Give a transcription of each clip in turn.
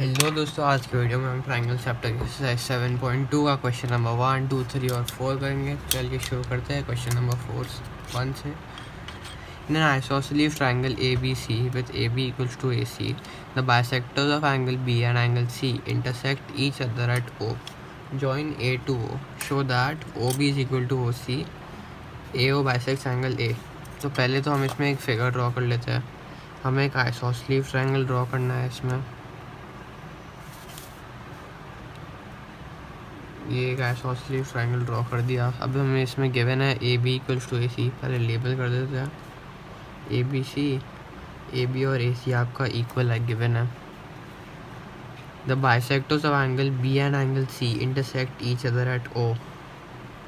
Hello दोस्तों, आज की वीडियो में हम ट्रायंगल चैप्टर एक्सरसाइज 7.2 का क्वेश्चन नंबर 1, 2, 3 और 4 करेंगे। चलिए शुरू करते हैं क्वेश्चन नंबर 1 से। In an isosceles triangle ABC with AB equals to AC, the bisectors of angle B and angle C intersect each other at O. Join A to O. Show that OB is equal to OC. AO bisects angle A. तो पहले तो हम इसमें एक figure draw कर लेते हैं। हमें एक आइसोसेलेस ट्रायंगल ड्रॉ करना है। इसमें ये एक आइसोसेलेस ट्रायंगल ड्रॉ कर दिया। अब हमें इसमें गिवन है AB इक्वल्स टू AC। पहले लेबल कर देते हैं ABC। AB और AC आपका इक्वल है, गिवन है। The bisectors of angle B and angle C intersect each other at O।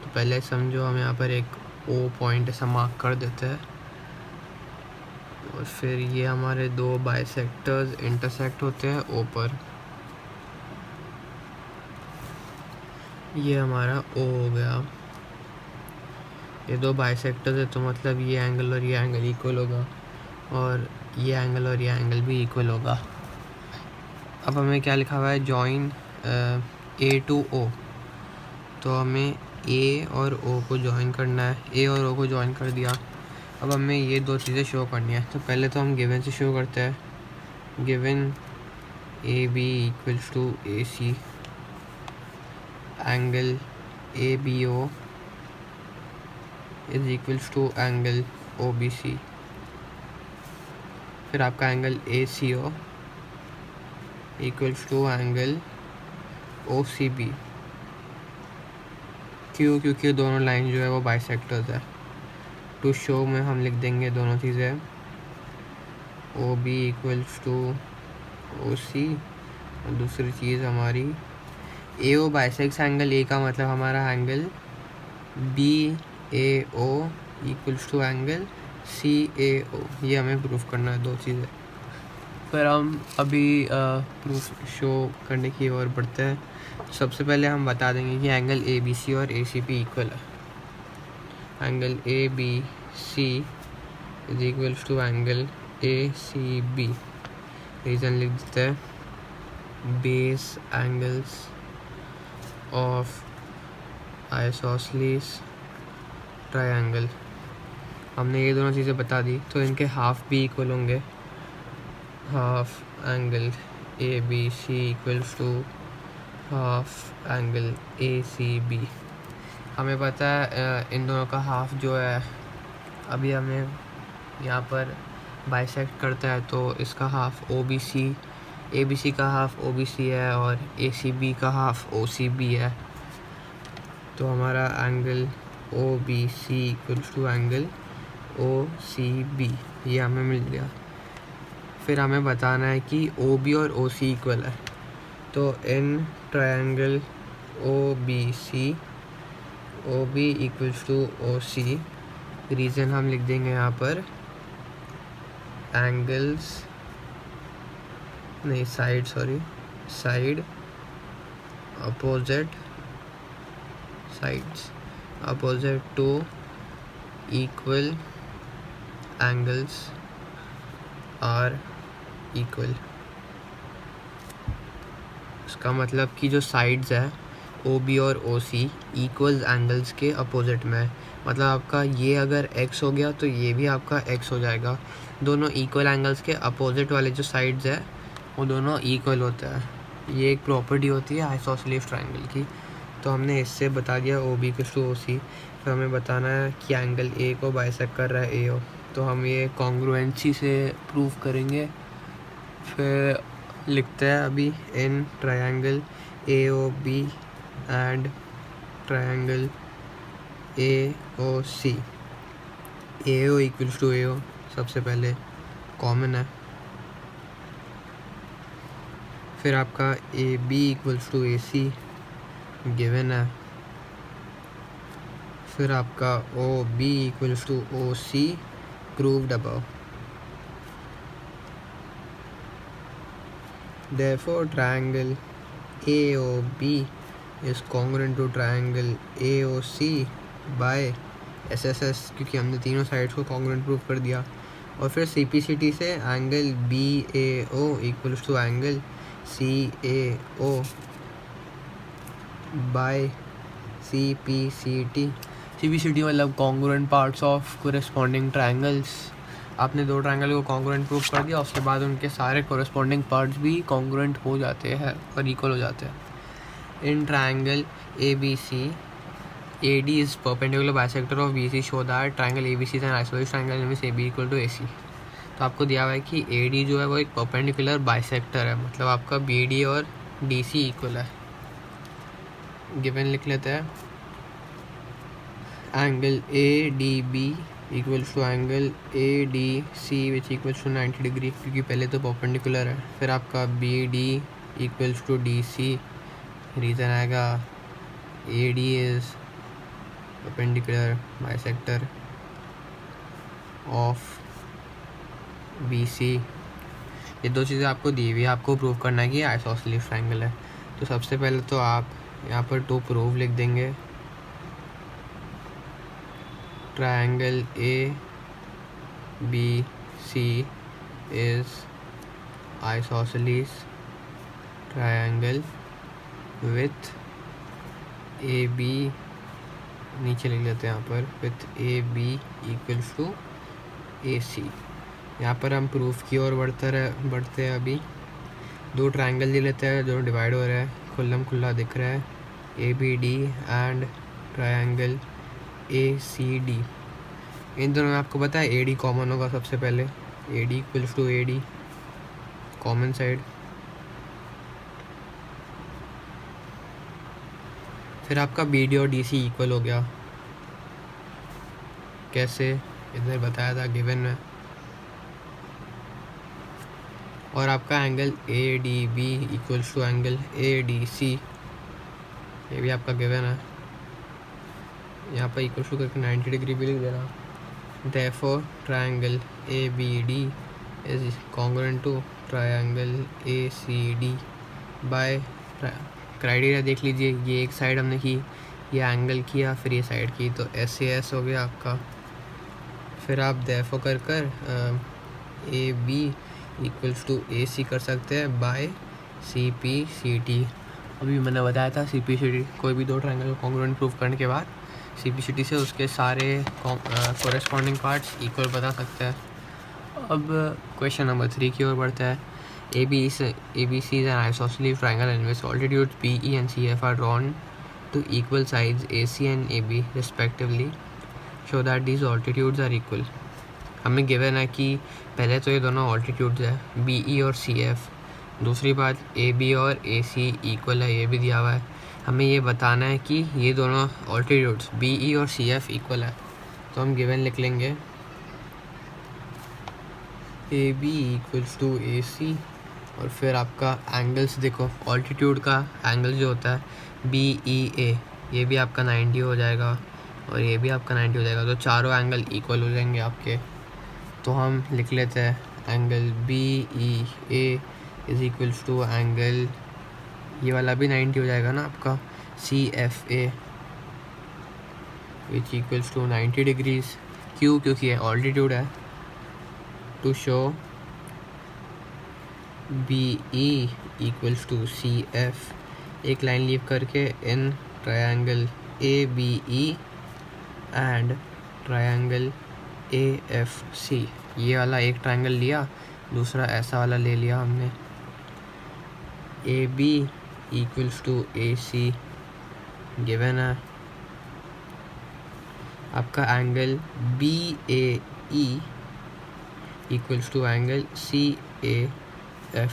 तो पहले समझो हम यहाँ पर एक O पॉइंट ऐसा मार्क कर देते हैं और फिर ये हमारे दो बाइसेक्टर्स इंटरसेक्ट होते हैं O पर। ये हमारा O हो गया। ये दो बाइसेक्टर्स है तो मतलब ये एंगल और ये एंगल इक्वल होगा और ये एंगल और ये एंगल भी इक्वल होगा। अब हमें क्या लिखा हुआ है, जॉइन A to O। तो हमें A और O को जॉइन करना है। A और O को जॉइन कर दिया। अब हमें ये दो चीज़ें शो करनी है। तो पहले तो हम गिवन से शो करते हैं। Given AB equals to AC, angle ABO is equals to angle OBC। फिर आपका angle ACO equals to angle OCB। क्यों? क्योंकि दोनों लाइन जो है वो बाइसेक्टर्स है। टू शो में हम लिख देंगे दोनों चीज़ें। OB इक्वल्स टू OC और दूसरी चीज़ हमारी AO बाइसेक्ट्स एंगल A का मतलब हमारा angle BAO equals to angle CAO। ये हमें प्रूफ करना है, दो चीज़ें। फिर हम अभी प्रूफ शो करने की ओर बढ़ते हैं। सबसे पहले हम बता देंगे कि एंगल ABC और ACP इक्वल है। Angle ABC is equals to angle ACB। Reason लिख देते हैं, base angles of isosceles triangle. हमने ये दोनों चीज़ें बता दी तो इनके हाफ भी इक्वल होंगे। Half angle ABC equals to half angle ACB। हमें पता है इन दोनों का हाफ जो है, अभी हमें यहाँ पर बाइसेक्ट करता है तो इसका हाफ ABC का हाफ OBC है और ACB का हाफ OCB है। तो हमारा angle OBC equals to angle OCB ये हमें मिल गया। फिर हमें बताना है कि OB और OC इक्वल है। तो in triangle OBC OB equals to OC। Reason हम लिख देंगे यहाँ पर एंगल्स नहीं side opposite to equal angles are equal. इसका मतलब कि जो साइड्स है OB और OC इक्वल एंगल्स के अपोजिट में है। मतलब आपका ये अगर x हो गया तो ये भी आपका x हो जाएगा। दोनों इक्वल एंगल्स के अपोजिट वाले जो साइड्स है वो दोनों इक्वल होता है। ये एक प्रॉपर्टी होती है आइसोसेलेस ट्रायंगल की। तो हमने इससे बता दिया OB इक्वल्स टू OC। फिर हमें बताना है कि एंगल A को बाइसेक्ट कर रहा है AO। तो हम ये कॉन्ग्रुएंसी से प्रूव करेंगे। फिर लिखते हैं अभी in triangle AOB and triangle AOC। AO equals to AO सबसे पहले कॉमन है। फिर आपका AB equals to AC given है। फिर आपका OB equals to OC proved above. Therefore, triangle AOB is congruent to triangle AOC by SSS, क्योंकि हमने तीनों साइड्स को congruent प्रूव कर दिया। और फिर CPCT से angle BAO equals to angle CAO by CPCT। CPCT मतलब congruent parts of corresponding triangles. आपने दो ट्रायंगल को कॉन्ग्रुएंट प्रूव कर दिया, उसके बाद उनके सारे कोरेस्पॉन्डिंग पार्ट्स भी कॉन्ग्रुएंट हो जाते हैं और इक्वल हो जाते हैं। In triangle ABC AD is perpendicular bisector of BC, show that triangle ABC is an isosceles triangle in which AB equal to AC। तो आपको दिया हुआ है कि AD जो है वो एक परपेंडिकुलर बाइसेक्टर है, मतलब आपका BD और DC इक्वल है। गिवन लिख लेते हैं, angle ADB equals to angle ADC which equals to 90 degree, क्योंकि पहले तो परपेंडिकुलर है। फिर आपका BD equals to DC, reason आएगा AD is perpendicular bisector of BC। ये दो चीज़ें आपको दी हुई है, आपको प्रूव करना है कि आइसोसेलेस ट्रायंगल है। तो सबसे पहले तो आप यहाँ पर टू प्रूव लिख देंगे, triangle ABC is isosceles triangle with AB, नीचे लिख लेते हैं यहाँ पर, with AB equals to AC। यहाँ पर हम प्रूफ की ओर बढ़ते हैं। अभी दो ट्रायंगल ले लेते हैं, दोनों डिवाइड हो रहा है, खुल्लम खुल्ला दिख रहा है, ABD एंड ट्रायंगल ACD। इन दोनों में आपको पता है AD कॉमन होगा। सबसे पहले AD equals to AD, common side. फिर आपका BD और DC इक्वल हो गया। कैसे, इधर बताया था गिवन में। और आपका angle ADB equals to angle ADC, ये भी आपका गिवन है। यहाँ पर इक्वल्स टू करके 90 डिग्री भी लिख देना। Therefore triangle ABD is congruent to triangle ACD by criteria देख लीजिए, ये एक साइड हमने की, ये एंगल किया, फिर ये साइड की, तो SAS हो गया आपका। फिर आप therefore कर AB इक्वल्स टू AC कर सकते हैं बाय CPCT। अभी मैंने बताया था CPCT, कोई भी दो ट्रायंगल को कॉन्ग्रुएंट प्रूव करने के बाद CPCT से उसके सारे कोरेस्पॉन्डिंग पार्ट्स इक्वल बता सकते हैं। अब क्वेश्चन नंबर 3 की ओर बढ़ता है। ABC is an isosceles triangle in which altitudes BE and CF are drawn to equal sides AC and AB respectively, show that these altitudes are equal। हमें given है कि पहले तो ये दोनों ऑल्टीट्यूड्स है, BE और CF। दूसरी बात AB और AC इक्वल है, ये भी दिया हुआ है। हमें ये बताना है कि ये दोनों ऑल्टीट्यूड्स BE और CF इक्वल है। तो हम गिवन लिख लेंगे, AB इक्वल्स टू AC, और फिर आपका एंगल्स देखो, ऑल्टीट्यूड का एंगल जो होता है BEA, ये भी आपका 90 हो जाएगा और ये भी आपका 90 हो जाएगा। तो चारों एंगल इक्वल हो जाएंगे आपके। तो हम लिख लेते हैं angle BEA is equals to angle, ये वाला भी 90 हो जाएगा ना आपका, CFA which equals to 90 degrees. क्यों? क्योंकि ये ऑल्टीट्यूड है। To show BE equals to CF, एक लाइन लीव करके in triangle ABE and triangle AFC। ये वाला एक ट्रायंगल लिया, दूसरा ऐसा वाला ले लिया हमने। AB equals to AC given है। आपका angle BAE equals to angle CAF,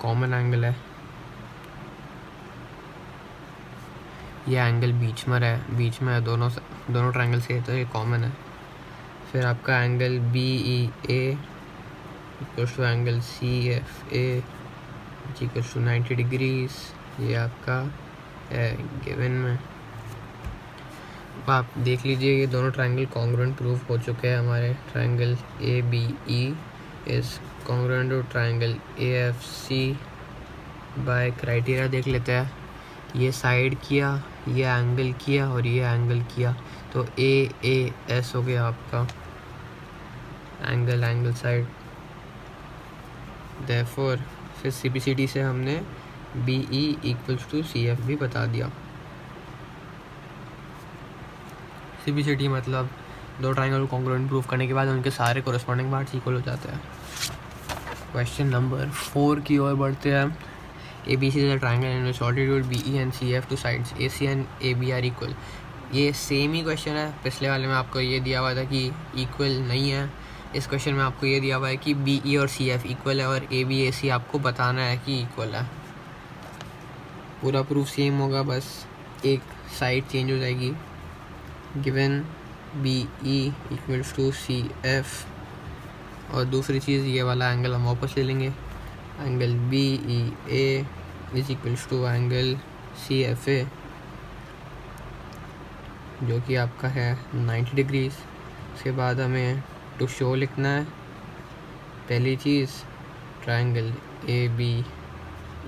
common angle है। ये एंगल बीच में है, दोनों ट्रायंगल से, तो ये कॉमन है। फिर आपका angle BEA equals to angle CFA equals to 90 degrees, ये आपका है गिवन में। आप देख लीजिए, ये दोनों ट्रायंगल कॉन्ग्रुएंट प्रूव हो चुके हैं हमारे। Triangle ABE is congruent to triangle AFC by criteria देख लेते हैं। ये साइड किया, ये एंगल किया और ये एंगल किया, तो AAS हो गया आपका एंगल साइड। देयरफॉर फिर CPCT से हमने BE इक्वल्स टू CF भी बता दिया। CPCT मतलब दो ट्राइंगल कॉन्ग्रुएंट प्रूफ करने के बाद उनके सारे कोरस्पॉन्डिंग पार्ट्स इक्वल हो जाते हैं। क्वेश्चन नंबर 4 की ओर बढ़ते हैं। ABC is a triangle in which altitude BE and CF to sides AC and AB are equal। ये सेम ही क्वेश्चन है, पिछले वाले में आपको ये दिया हुआ था कि इक्वल नहीं है, इस क्वेश्चन में आपको ये दिया हुआ है कि BE और CF इक्वल है और AB AC आपको बताना है कि इक्वल है। पूरा प्रूफ सेम होगा, बस एक साइड चेंज हो जाएगी। Given BE equals to CF और दूसरी चीज़ ये वाला एंगल हम वापस ले लेंगे, angle BEA is equals to angle CFA जो कि आपका है 90 डिग्रीज। उसके बाद हमें टू शो लिखना है, पहली चीज़ triangle ABE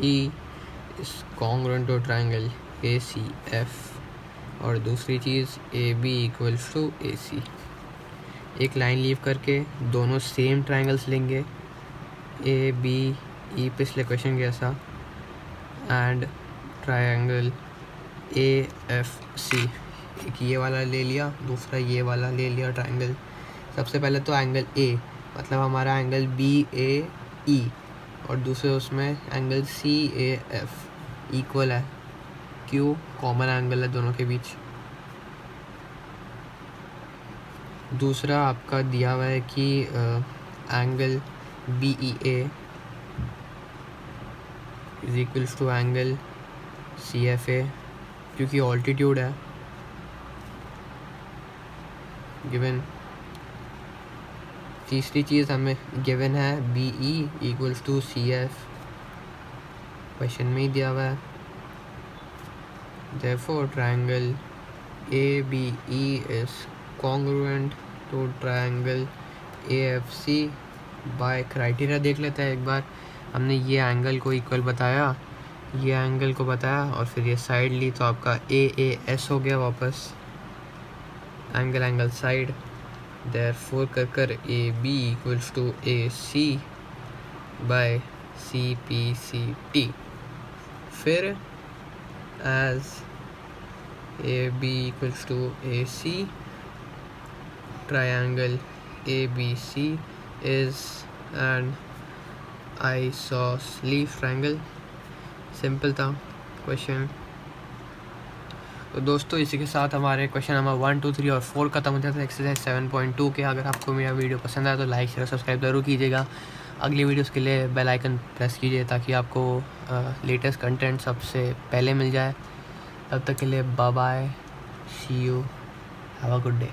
is congruent to triangle ACF और दूसरी चीज़ AB इक्वल्स टू AC। एक लाइन लीव करके दोनों सेम ट्रायंगल्स लेंगे, ABE पिछले क्वेश्चन जैसा, एंड ट्रायंगल AFC। एक ये वाला ले लिया, दूसरा ये वाला ले लिया ट्रायंगल। सबसे पहले तो एंगल A मतलब हमारा एंगल BAE और दूसरे उसमें एंगल CAF इक्वल है, क्यों? कॉमन एंगल है दोनों के बीच। दूसरा आपका दिया हुआ है कि angle BEA is equals to angle CFA क्योंकि ऑल्टीट्यूड है गिवन। तीसरी चीज़ हमें गिवन है BE equals to CF, question में ही दिया हुआ है। therefore triangle ABE is congruent to triangle AFC by criteria देख लेते हैं एक बार। हमने ये एंगल को इक्वल बताया, ये एंगल को बताया और फिर ये साइड ली तो आपका AAS हो गया वापस, एंगल साइड। therefore कर AB equals to AC by CPCT। फिर as AB equals to AC, triangle ABC is an isosceles triangle। Simple था क्वेश्चन। तो दोस्तों इसी के साथ हमारे क्वेश्चन नंबर 1, 2, 3 और 4 खत्म हो जाता है एक्सरसाइज 7.2 के। अगर आपको मेरा वीडियो पसंद आया तो लाइक शेयर सब्सक्राइब ज़रूर कीजिएगा। अगली वीडियोस के लिए बेल आइकन प्रेस कीजिए ताकि आपको लेटेस्ट कंटेंट सबसे पहले मिल जाए। तब तक के लिए bye bye, see you, have a good day.